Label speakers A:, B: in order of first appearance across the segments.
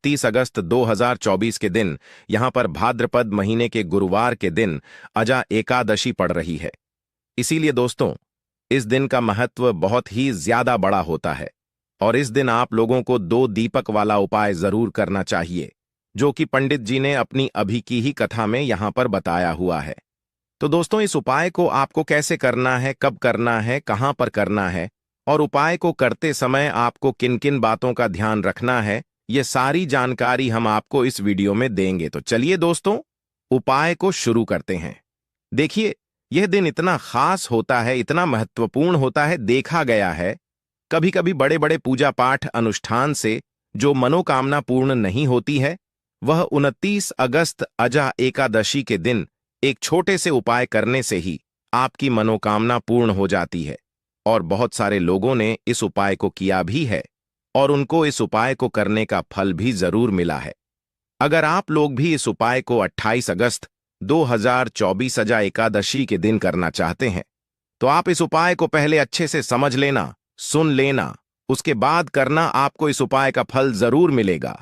A: 29 अगस्त 2024 के दिन यहां पर भाद्रपद महीने के गुरुवार के दिन अजा एकादशी पड़ रही है। इसीलिए दोस्तों, इस दिन का महत्व बहुत ही ज्यादा बड़ा होता है और इस दिन आप लोगों को 2 दीपक वाला उपाय जरूर करना चाहिए, जो कि पंडित जी ने अपनी अभी की ही कथा में यहां पर बताया हुआ है। तो दोस्तों, इस उपाय को आपको कैसे करना है, कब करना है, कहां पर करना है और उपाय को करते समय आपको किन किन बातों का ध्यान रखना है, ये सारी जानकारी हम आपको इस वीडियो में देंगे। तो चलिए दोस्तों, उपाय को शुरू करते हैं। देखिए, यह दिन इतना खास होता है, इतना महत्वपूर्ण होता है, देखा गया है कभी कभी बड़े बड़े पूजा पाठ अनुष्ठान से जो मनोकामना पूर्ण नहीं होती है, वह 29 अगस्त अजा एकादशी के दिन एक छोटे से उपाय करने से ही आपकी मनोकामना पूर्ण हो जाती है। और बहुत सारे लोगों ने इस उपाय को किया भी है और उनको इस उपाय को करने का फल भी जरूर मिला है। अगर आप लोग भी इस उपाय को 28 अगस्त 2024 अजा एकादशी के दिन करना चाहते हैं, तो आप इस उपाय को पहले अच्छे से समझ लेना, सुन लेना, उसके बाद करना। आपको इस उपाय का फल जरूर मिलेगा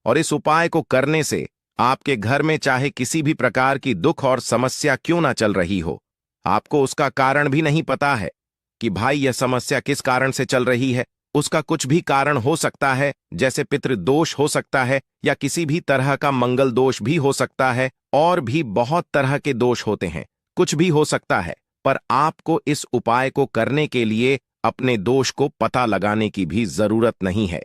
A: और इस उपाय को करने से आपके घर में चाहे किसी भी प्रकार की दुख और समस्या क्यों ना चल रही हो, आपको उसका कारण भी नहीं पता है कि भाई यह समस्या किस कारण से चल रही है, उसका कुछ भी कारण हो सकता है, जैसे पितृदोष हो सकता है या किसी भी तरह का मंगल दोष भी हो सकता है, और भी बहुत तरह के दोष होते हैं, कुछ भी हो सकता है। पर आपको इस उपाय को करने के लिए अपने दोष को पता लगाने की भी जरूरत नहीं है।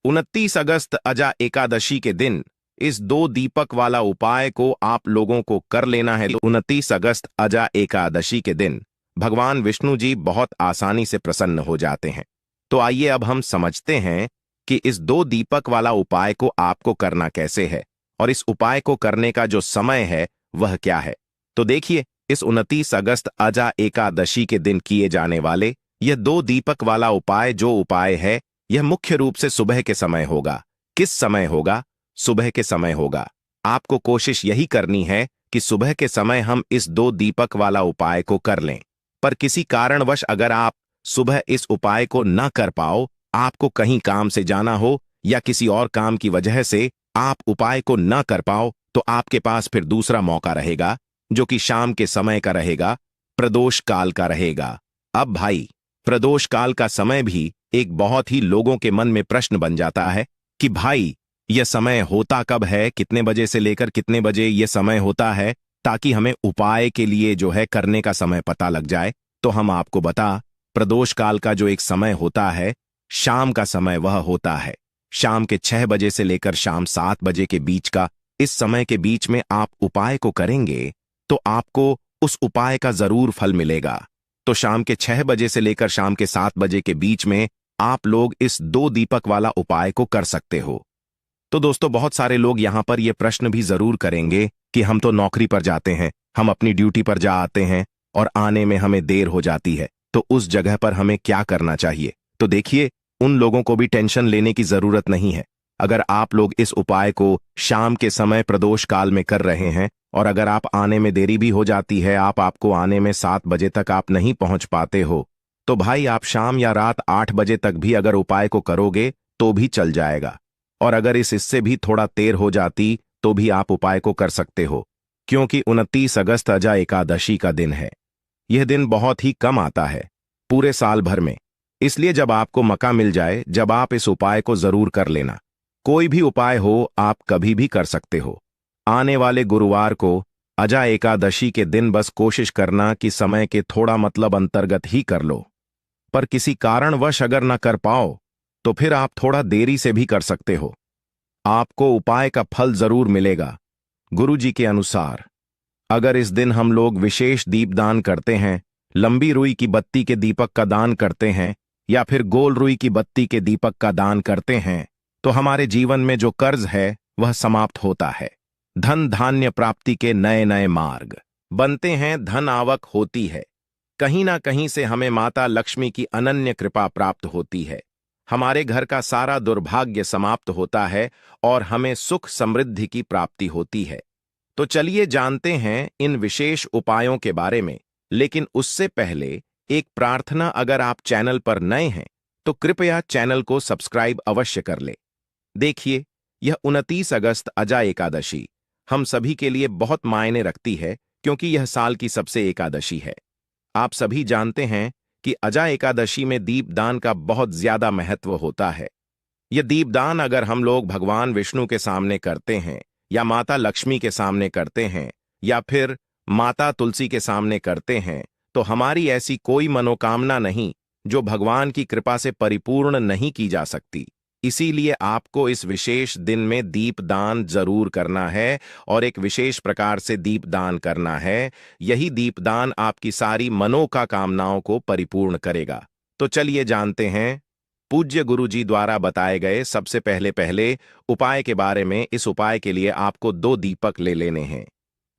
A: 29 अगस्त अजा एकादशी के दिन इस 2 दीपक वाला उपाय को आप लोगों को कर लेना है। 29 अगस्त अजा एकादशी के दिन भगवान विष्णु जी बहुत आसानी से प्रसन्न हो जाते हैं। तो आइए अब हम समझते हैं कि इस 2 दीपक वाला उपाय को आपको करना कैसे है और इस उपाय को करने का जो समय है वह क्या है। तो देखिए, इस 29 अगस्त अजा एकादशी के दिन किए जाने वाले यह 2 दीपक वाला उपाय जो उपाय है, यह मुख्य रूप से सुबह के समय होगा। किस समय होगा? सुबह के समय होगा। आपको कोशिश यही करनी है कि सुबह के समय हम इस 2 दीपक वाला उपाय को कर लें। पर किसी कारणवश अगर आप सुबह इस उपाय को न कर पाओ, आपको कहीं काम से जाना हो या किसी और काम की वजह से आप उपाय को न कर पाओ, तो आपके पास फिर दूसरा मौका रहेगा, जो कि शाम के समय का रहेगा, प्रदोष काल का रहेगा। अब भाई, प्रदोष काल का समय भी एक बहुत ही लोगों के मन में प्रश्न बन जाता है कि भाई यह समय होता कब है, कितने बजे से लेकर कितने बजे यह समय होता है, ताकि हमें उपाय के लिए जो है करने का समय पता लग जाए। तो हम आपको बता, प्रदोष काल का जो एक समय होता है, शाम का समय वह होता है शाम के 6 बजे से लेकर शाम 7 बजे के बीच का। इस समय के बीच में आप उपाय को करेंगे तो आपको उस उपाय का जरूर फल मिलेगा। तो शाम के 6 बजे से लेकर शाम के 7 बजे के बीच में आप लोग इस 2 दीपक वाला उपाय को कर सकते हो। तो दोस्तों, बहुत सारे लोग यहां पर यह प्रश्न भी जरूर करेंगे कि हम तो नौकरी पर जाते हैं, हम अपनी ड्यूटी पर जा आते हैं और आने में हमें देर हो जाती है, तो उस जगह पर हमें क्या करना चाहिए। तो देखिए, उन लोगों को भी टेंशन लेने की जरूरत नहीं है। अगर आप लोग इस उपाय को शाम के समय प्रदोष काल में कर रहे हैं और अगर आप आने में देरी भी हो जाती है, आपको आने में 7 बजे तक आप नहीं पहुंच पाते हो, तो भाई आप शाम या रात 8 बजे तक भी अगर उपाय को करोगे तो भी चल जाएगा। और अगर इससे भी थोड़ा देर हो जाती तो भी आप उपाय को कर सकते हो, क्योंकि 29 अगस्त अजा एकादशी का दिन है। यह दिन बहुत ही कम आता है पूरे साल भर में, इसलिए जब आपको मौका मिल जाए, जब आप इस उपाय को जरूर कर लेना। कोई भी उपाय हो, आप कभी भी कर सकते हो। आने वाले गुरुवार को अजा एकादशी के दिन बस कोशिश करना कि समय के थोड़ा मतलब अंतर्गत ही कर लो। पर किसी कारणवश अगर ना कर पाओ तो फिर आप थोड़ा देरी से भी कर सकते हो, आपको उपाय का फल जरूर मिलेगा। गुरु जी के अनुसार अगर इस दिन हम लोग विशेष दीपदान करते हैं, लंबी रुई की बत्ती के दीपक का दान करते हैं या फिर गोल रुई की बत्ती के दीपक का दान करते हैं, तो हमारे जीवन में जो कर्ज है वह समाप्त होता है। धन धान्य प्राप्ति के नए नए मार्ग बनते हैं, धन आवक होती है, कहीं ना कहीं से हमें माता लक्ष्मी की अनन्य कृपा प्राप्त होती है, हमारे घर का सारा दुर्भाग्य समाप्त होता है और हमें सुख समृद्धि की प्राप्ति होती है। तो चलिए जानते हैं इन विशेष उपायों के बारे में, लेकिन उससे पहले एक प्रार्थना, अगर आप चैनल पर नए हैं तो कृपया चैनल को सब्सक्राइब अवश्य कर ले। देखिए, यह 29 अगस्त अजा एकादशी हम सभी के लिए बहुत मायने रखती है, क्योंकि यह साल की सबसे एकादशी है। आप सभी जानते हैं कि अजा एकादशी में दीपदान का बहुत ज्यादा महत्व होता है। यह दीपदान अगर हम लोग भगवान विष्णु के सामने करते हैं, या माता लक्ष्मी के सामने करते हैं, या फिर माता तुलसी के सामने करते हैं, तो हमारी ऐसी कोई मनोकामना नहीं जो भगवान की कृपा से परिपूर्ण नहीं की जा सकती। इसीलिए आपको इस विशेष दिन में दीपदान जरूर करना है, और एक विशेष प्रकार से दीपदान करना है। यही दीपदान आपकी सारी मनोकामनाओं को परिपूर्ण करेगा। तो चलिए जानते हैं पूज्य गुरु जी द्वारा बताए गए सबसे पहले उपाय के बारे में। इस उपाय के लिए आपको 2 दीपक ले लेने हैं।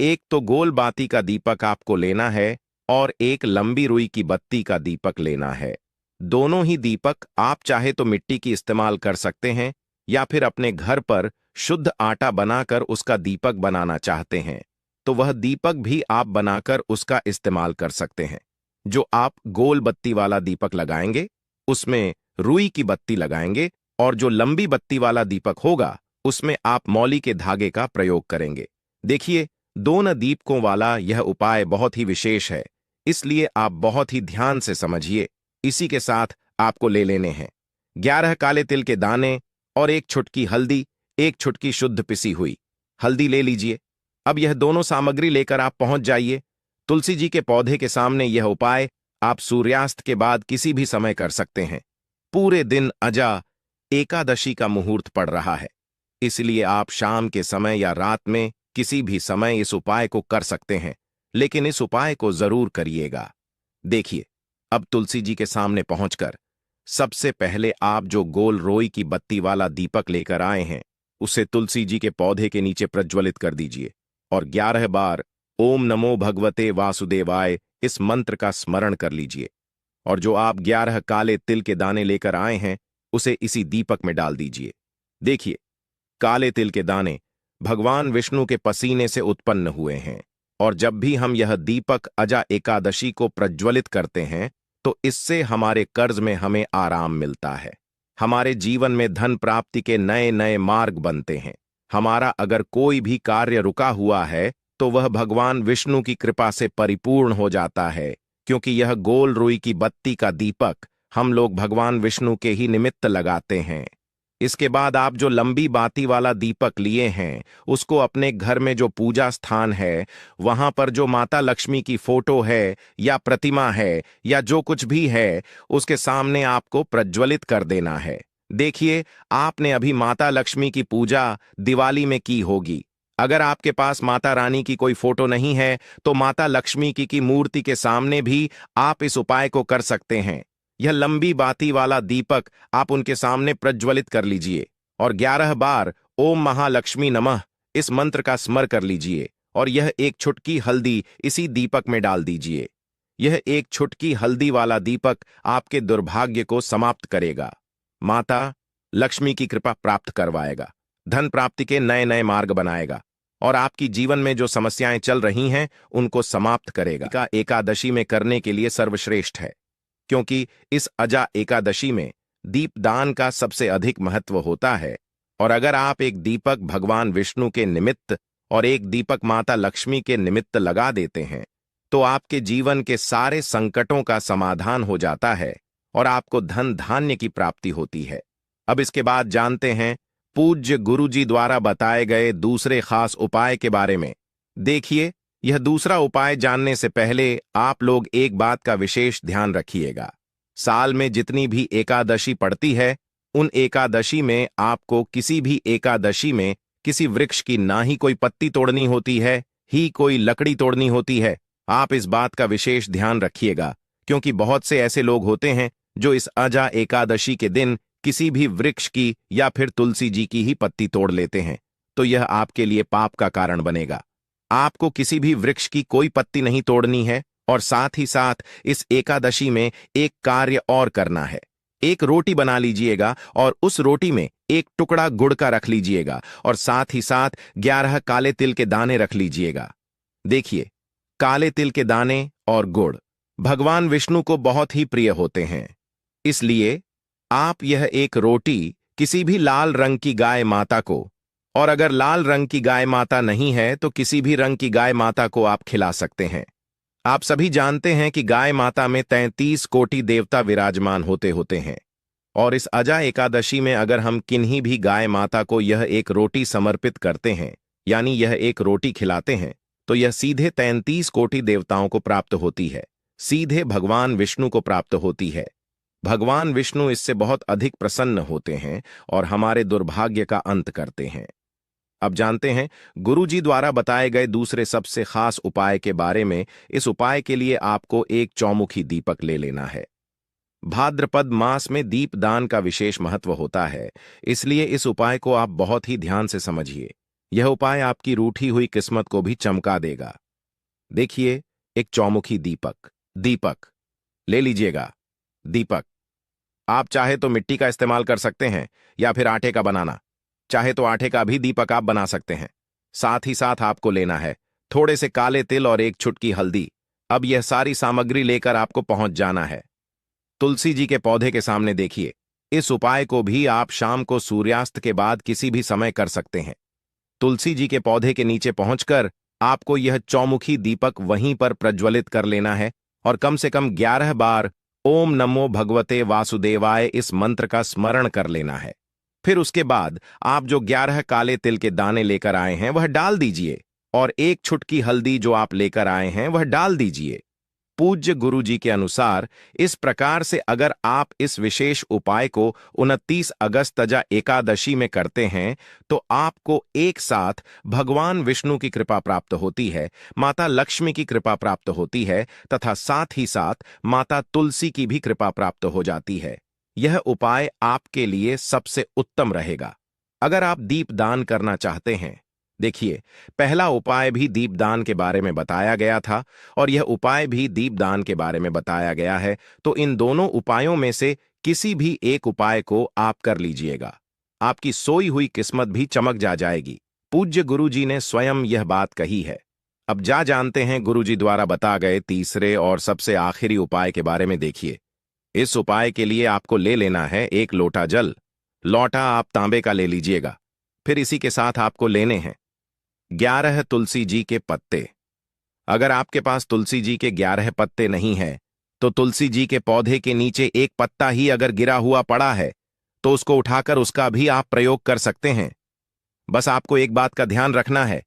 A: एक तो गोल बाती का दीपक आपको लेना है, और एक लंबी रुई की बत्ती का दीपक लेना है। दोनों ही दीपक आप चाहे तो मिट्टी की इस्तेमाल कर सकते हैं, या फिर अपने घर पर शुद्ध आटा बनाकर उसका दीपक बनाना चाहते हैं तो वह दीपक भी आप बनाकर उसका इस्तेमाल कर सकते हैं। जो आप गोल बत्ती वाला दीपक लगाएंगे उसमें रुई की बत्ती लगाएंगे, और जो लंबी बत्ती वाला दीपक होगा उसमें आप मौली के धागे का प्रयोग करेंगे। देखिए, दोनों दीपकों वाला यह उपाय बहुत ही विशेष है, इसलिए आप बहुत ही ध्यान से समझिए। इसी के साथ आपको ले लेने हैं 11 काले तिल के दाने और 1 चुटकी हल्दी, 1 चुटकी शुद्ध पिसी हुई हल्दी ले लीजिए। अब यह दोनों सामग्री लेकर आप पहुंच जाइए तुलसी जी के पौधे के सामने। यह उपाय आप सूर्यास्त के बाद किसी भी समय कर सकते हैं। पूरे दिन अजा एकादशी का मुहूर्त पड़ रहा है, इसलिए आप शाम के समय या रात में किसी भी समय इस उपाय को कर सकते हैं, लेकिन इस उपाय को जरूर करिएगा। देखिए, अब तुलसी जी के सामने पहुंचकर सबसे पहले आप जो गोल रोई की बत्ती वाला दीपक लेकर आए हैं उसे तुलसी जी के पौधे के नीचे प्रज्वलित कर दीजिए, और 11 बार ओम नमो भगवते वासुदेवाय इस मंत्र का स्मरण कर लीजिए। और जो आप 11 काले तिल के दाने लेकर आए हैं उसे इसी दीपक में डाल दीजिए। देखिए, काले तिल के दाने भगवान विष्णु के पसीने से उत्पन्न हुए हैं, और जब भी हम यह दीपक अजा एकादशी को प्रज्वलित करते हैं तो इससे हमारे कर्ज में हमें आराम मिलता है, हमारे जीवन में धन प्राप्ति के नए नए मार्ग बनते हैं। हमारा अगर कोई भी कार्य रुका हुआ है तो वह भगवान विष्णु की कृपा से परिपूर्ण हो जाता है, क्योंकि यह गोल रुई की बत्ती का दीपक हम लोग भगवान विष्णु के ही निमित्त लगाते हैं। इसके बाद आप जो लंबी बाती वाला दीपक लिए हैं उसको अपने घर में जो पूजा स्थान है वहां पर जो माता लक्ष्मी की फोटो है या प्रतिमा है या जो कुछ भी है उसके सामने आपको प्रज्वलित कर देना है। देखिए, आपने अभी माता लक्ष्मी की पूजा दिवाली में की होगी। अगर आपके पास माता रानी की कोई फोटो नहीं है तो माता लक्ष्मी की मूर्ति के सामने भी आप इस उपाय को कर सकते हैं। यह लंबी बाती वाला दीपक आप उनके सामने प्रज्वलित कर लीजिए, और 11 बार ओम महालक्ष्मी नमः इस मंत्र का स्मर कर लीजिए, और यह 1 चुटकी हल्दी इसी दीपक में डाल दीजिए। यह 1 चुटकी हल्दी वाला दीपक आपके दुर्भाग्य को समाप्त करेगा, माता लक्ष्मी की कृपा प्राप्त करवाएगा, धन प्राप्ति के नए नए मार्ग बनाएगा, और आपकी जीवन में जो समस्याएं चल रही हैं उनको समाप्त करेगा। एकादशी में करने के लिए सर्वश्रेष्ठ है, क्योंकि इस अजा एकादशी में दीपदान का सबसे अधिक महत्व होता है। और अगर आप एक दीपक भगवान विष्णु के निमित्त और एक दीपक माता लक्ष्मी के निमित्त लगा देते हैं तो आपके जीवन के सारे संकटों का समाधान हो जाता है, और आपको धन धान्य की प्राप्ति होती है। अब इसके बाद जानते हैं पूज्य गुरु जी द्वारा बताए गए दूसरे खास उपाय के बारे में। देखिए, यह दूसरा उपाय जानने से पहले आप लोग एक बात का विशेष ध्यान रखिएगा। साल में जितनी भी एकादशी पड़ती है उन एकादशी में आपको किसी भी एकादशी में किसी वृक्ष की ना ही कोई पत्ती तोड़नी होती है ही कोई लकड़ी तोड़नी होती है। आप इस बात का विशेष ध्यान रखिएगा, क्योंकि बहुत से ऐसे लोग होते हैं जो इस अजा एकादशी के दिन किसी भी वृक्ष की या फिर तुलसी जी की ही पत्ती तोड़ लेते हैं, तो यह आपके लिए पाप का कारण बनेगा। आपको किसी भी वृक्ष की कोई पत्ती नहीं तोड़नी है, और साथ ही साथ इस एकादशी में एक कार्य और करना है। एक रोटी बना लीजिएगा और उस रोटी में एक टुकड़ा गुड़ का रख लीजिएगा, और साथ ही साथ 11 काले तिल के दाने रख लीजिएगा। देखिए, काले तिल के दाने और गुड़ भगवान विष्णु को बहुत ही प्रिय होते हैं, इसलिए आप यह एक रोटी किसी भी लाल रंग की गाय माता को और अगर लाल रंग की गाय माता नहीं है तो किसी भी रंग की गाय माता को आप खिला सकते हैं। आप सभी जानते हैं कि गाय माता में 33 कोटि देवता विराजमान होते होते हैं, और इस अजा एकादशी में अगर हम किन्हीं भी गाय माता को यह एक रोटी समर्पित करते हैं, यानी यह एक रोटी खिलाते हैं, तो यह सीधे 33 कोटि देवताओं को प्राप्त होती है, सीधे भगवान विष्णु को प्राप्त होती है। भगवान विष्णु इससे बहुत अधिक प्रसन्न होते हैं और हमारे दुर्भाग्य का अंत करते हैं। अब जानते हैं गुरुजी द्वारा बताए गए दूसरे सबसे खास उपाय के बारे में। इस उपाय के लिए आपको एक चौमुखी दीपक ले लेना है। भाद्रपद मास में दीपदान का विशेष महत्व होता है, इसलिए इस उपाय को आप बहुत ही ध्यान से समझिए। यह उपाय आपकी रूठी हुई किस्मत को भी चमका देगा। देखिए, एक चौमुखी दीपक दीपक ले लीजिएगा। दीपक आप चाहे तो मिट्टी का इस्तेमाल कर सकते हैं या फिर आटे का बनाना, चाहे तो आटे का भी दीपक आप बना सकते हैं। साथ ही साथ आपको लेना है थोड़े से काले तिल और एक चुटकी हल्दी। अब यह सारी सामग्री लेकर आपको पहुंच जाना है तुलसी जी के पौधे के सामने। देखिए, इस उपाय को भी आप शाम को सूर्यास्त के बाद किसी भी समय कर सकते हैं। तुलसी जी के पौधे के नीचे पहुंचकर आपको यह चौमुखी दीपक वहीं पर प्रज्वलित कर लेना है और कम से कम 11 बार ओम नमो भगवते वासुदेवाय इस मंत्र का स्मरण कर लेना है। फिर उसके बाद आप जो 11 काले तिल के दाने लेकर आए हैं वह डाल दीजिए और एक चुटकी हल्दी जो आप लेकर आए हैं वह डाल दीजिए। पूज्य गुरु जी के अनुसार इस प्रकार से अगर आप इस विशेष उपाय को 29 अगस्त तजा एकादशी में करते हैं तो आपको एक साथ भगवान विष्णु की कृपा प्राप्त होती है, माता लक्ष्मी की कृपा प्राप्त होती है तथा साथ ही साथ माता तुलसी की भी कृपा प्राप्त हो जाती है। यह उपाय आपके लिए सबसे उत्तम रहेगा अगर आप दीपदान करना चाहते हैं। देखिए, पहला उपाय भी दीपदान के बारे में बताया गया था और यह उपाय भी दीपदान के बारे में बताया गया है, तो इन दोनों उपायों में से किसी भी एक उपाय को आप कर लीजिएगा। आपकी सोई हुई किस्मत भी चमक जाएगी। पूज्य गुरुजी ने स्वयं यह बात कही है। अब जानते हैं गुरुजी द्वारा बता गए तीसरे और सबसे आखिरी उपाय के बारे में। देखिए, इस उपाय के लिए आपको ले लेना है एक लोटा जल। लोटा आप तांबे का ले लीजिएगा। फिर इसी के साथ आपको लेने हैं 11 तुलसी जी के पत्ते। अगर आपके पास तुलसी जी के 11 पत्ते नहीं हैं, तो तुलसी जी के पौधे के नीचे एक पत्ता ही अगर गिरा हुआ पड़ा है तो उसको उठाकर उसका भी आप प्रयोग कर सकते हैं। बस आपको एक बात का ध्यान रखना है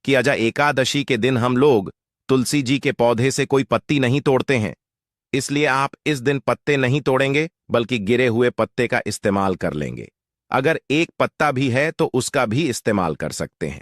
A: कि अजा एकादशी के दिन हम लोग तुलसी जी के पौधे से कोई पत्ती नहीं तोड़ते हैं, इसलिए आप इस दिन पत्ते नहीं तोड़ेंगे बल्कि गिरे हुए पत्ते का इस्तेमाल कर लेंगे। अगर एक पत्ता भी है तो उसका भी इस्तेमाल कर सकते हैं।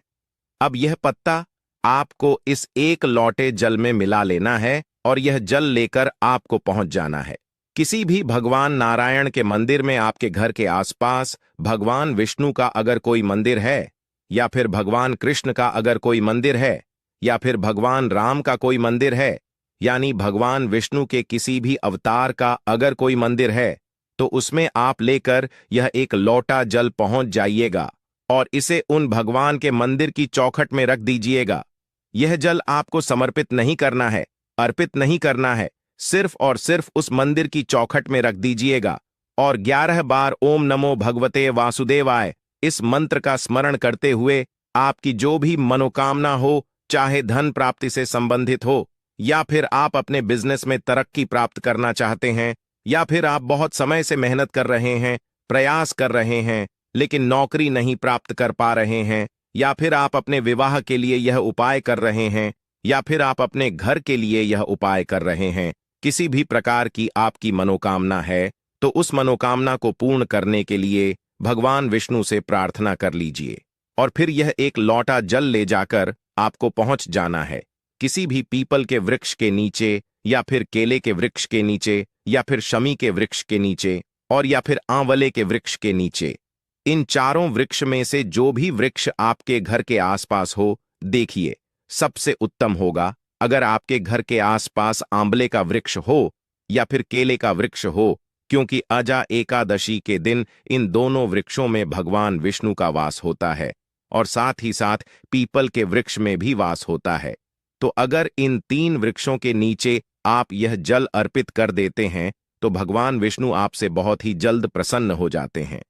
A: अब यह पत्ता आपको इस एक लोटे जल में मिला लेना है और यह जल लेकर आपको पहुंच जाना है किसी भी भगवान नारायण के मंदिर में। आपके घर के आसपास भगवान विष्णु का अगर कोई मंदिर है, या फिर भगवान कृष्ण का अगर कोई मंदिर है, या फिर भगवान राम का कोई मंदिर है, यानी भगवान विष्णु के किसी भी अवतार का अगर कोई मंदिर है, तो उसमें आप लेकर यह एक लोटा जल पहुंच जाइएगा और इसे उन भगवान के मंदिर की चौखट में रख दीजिएगा। यह जल आपको समर्पित नहीं करना है, अर्पित नहीं करना है, सिर्फ और सिर्फ उस मंदिर की चौखट में रख दीजिएगा और 11 बार ओम नमो भगवते वासुदेवाय इस मंत्र का स्मरण करते हुए आपकी जो भी मनोकामना हो, चाहे धन प्राप्ति से संबंधित हो, या फिर आप अपने बिजनेस में तरक्की प्राप्त करना चाहते हैं, या फिर आप बहुत समय से मेहनत कर रहे हैं, प्रयास कर रहे हैं लेकिन नौकरी नहीं प्राप्त कर पा रहे हैं, या फिर आप अपने विवाह के लिए यह उपाय कर रहे हैं, या फिर आप अपने घर के लिए यह उपाय कर रहे हैं, किसी भी प्रकार की आपकी मनोकामना है तो उस मनोकामना को पूर्ण करने के लिए भगवान विष्णु से प्रार्थना कर लीजिए और फिर यह एक लोटा जल ले जाकर आपको पहुंच जाना है किसी भी पीपल के वृक्ष के नीचे, या फिर केले के वृक्ष के नीचे, या फिर शमी के वृक्ष के नीचे, और या फिर आंवले के वृक्ष के नीचे। इन चारों वृक्ष में से जो भी वृक्ष आपके घर के आसपास हो, देखिए सबसे उत्तम होगा अगर आपके घर के आसपास आंवले का वृक्ष हो या फिर केले का वृक्ष हो, क्योंकि अजा एकादशी के दिन इन दोनों वृक्षों में भगवान विष्णु का वास होता है और साथ ही साथ पीपल के वृक्ष में भी वास होता है। तो अगर इन 3 वृक्षों के नीचे आप यह जल अर्पित कर देते हैं तो भगवान विष्णु आपसे बहुत ही जल्द प्रसन्न हो जाते हैं।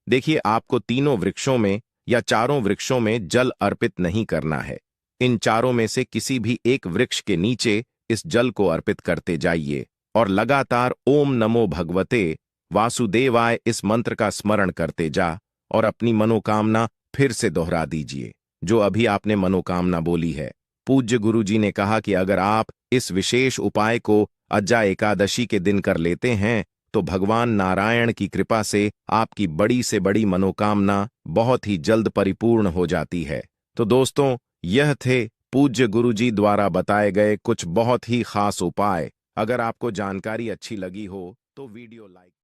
A: देखिए, आपको तीनों वृक्षों में या चारों वृक्षों में जल अर्पित नहीं करना है। इन चारों में से किसी भी एक वृक्ष के नीचे इस जल को अर्पित करते जाइए और लगातार ओम नमो भगवते वासुदेवाय इस मंत्र का स्मरण करते जा और अपनी मनोकामना फिर से दोहरा दीजिए जो अभी आपने मनोकामना बोली है। पूज्य गुरु जी ने कहा कि अगर आप इस विशेष उपाय को अज्जा एकादशी के दिन कर लेते हैं तो भगवान नारायण की कृपा से आपकी बड़ी से बड़ी मनोकामना बहुत ही जल्द परिपूर्ण हो जाती है। तो दोस्तों, यह थे पूज्य गुरु जी द्वारा बताए गए कुछ बहुत ही खास उपाय। अगर आपको जानकारी अच्छी लगी हो तो वीडियो लाइक